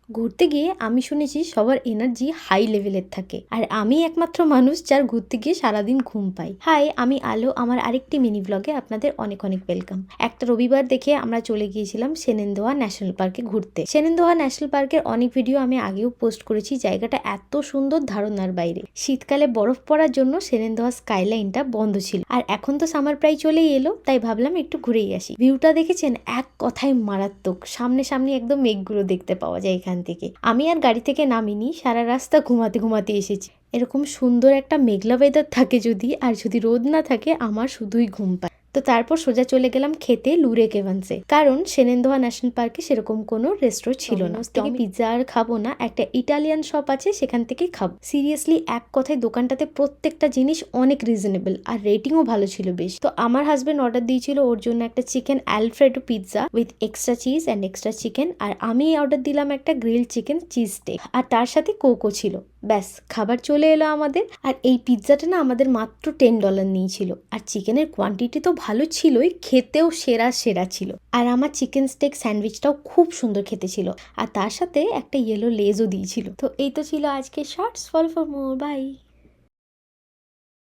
ঘুরতে গিয়ে আমি শুনেছি সবার এনার্জি হাই লেভেলের থাকে, আর আমি একমাত্র মানুষ যার ঘুরতে গিয়ে সারাদিন ঘুম পাই। হাই, আমি আলো। আমার আরেকটি মিনি ব্লগে আপনাদের অনেক অনেক ওয়েলকাম। একটা রবিবার দেখে আমরা চলে গিয়েছিলাম সেনেনদোয়া ন্যাশনাল পার্কে ঘুরতে। সেনেনদোয়া ন্যাশনাল পার্কের অনেক ভিডিও আমি আগেও পোস্ট করেছি। জায়গাটা এত সুন্দর, ধারণার বাইরে। শীতকালে বরফ পড়ার জন্য সেনেনদোয়া স্কাইলাইনটা বন্ধ ছিল, আর এখন তো সামার প্রায় চলেই এলো, তাই ভাবলাম একটু ঘুরেই আসি। ভিউটা দেখেছেন? এক কথায় মারাত্মক। সামনে সামনে একদম মেঘগুলো দেখতে পাওয়া যায় এখান থেকে। আমি আর গাড়ি থেকে নামিনি, সারা রাস্তা ঘুমাতে ঘুমাতে এসেছি। এরকম সুন্দর একটা মেঘলা ওয়েদার থাকে যদি, আর যদি রোদ না থাকে, আমার শুধুই ঘুম পায়। তো তারপর সোজা চলে গেলাম খেতে লুরে কেভান্সে, কারণ সেনেনদোয়া ন্যাশনাল পার্কে সেরকম কোনো রেস্টুরেন্ট ছিল না। আমি পিৎজা আর খাবো না, একটা ইটালিয়ান শপ আছে সেখান থেকে খাবো। সিরিয়াসলি এক কথায় দোকানটাতে প্রত্যেকটা জিনিস অনেক রিজনেবল, আর রেটিংও ভালো ছিল বেশ। তো আমার হাজবেন্ড অর্ডার দিয়েছিল ওর জন্য একটা chicken alfredo pizza with extra cheese and extra chicken, আর আমি অর্ডার দিলাম একটা গ্রিল চিকেন চিজ স্টেক, আর তার সাথে কোকো ছিল। ব্যাস, খাবার চলে এলো আমাদের। আর এই পিৎজাটা না আমাদের মাত্র $10 নিয়েছিল, আর চিকেনের কোয়ান্টিটি তো ভালো ছিলই, খেতেও সেরা সেরা ছিল। আর আমার চিকেন স্টেক স্যান্ডউইচটাও খুব সুন্দর খেতে ছিল, আর তার সাথে একটা ইয়েলো লেজও দিয়েছিল। তো এই তো ছিল আজকে shorts. Follow for more, by.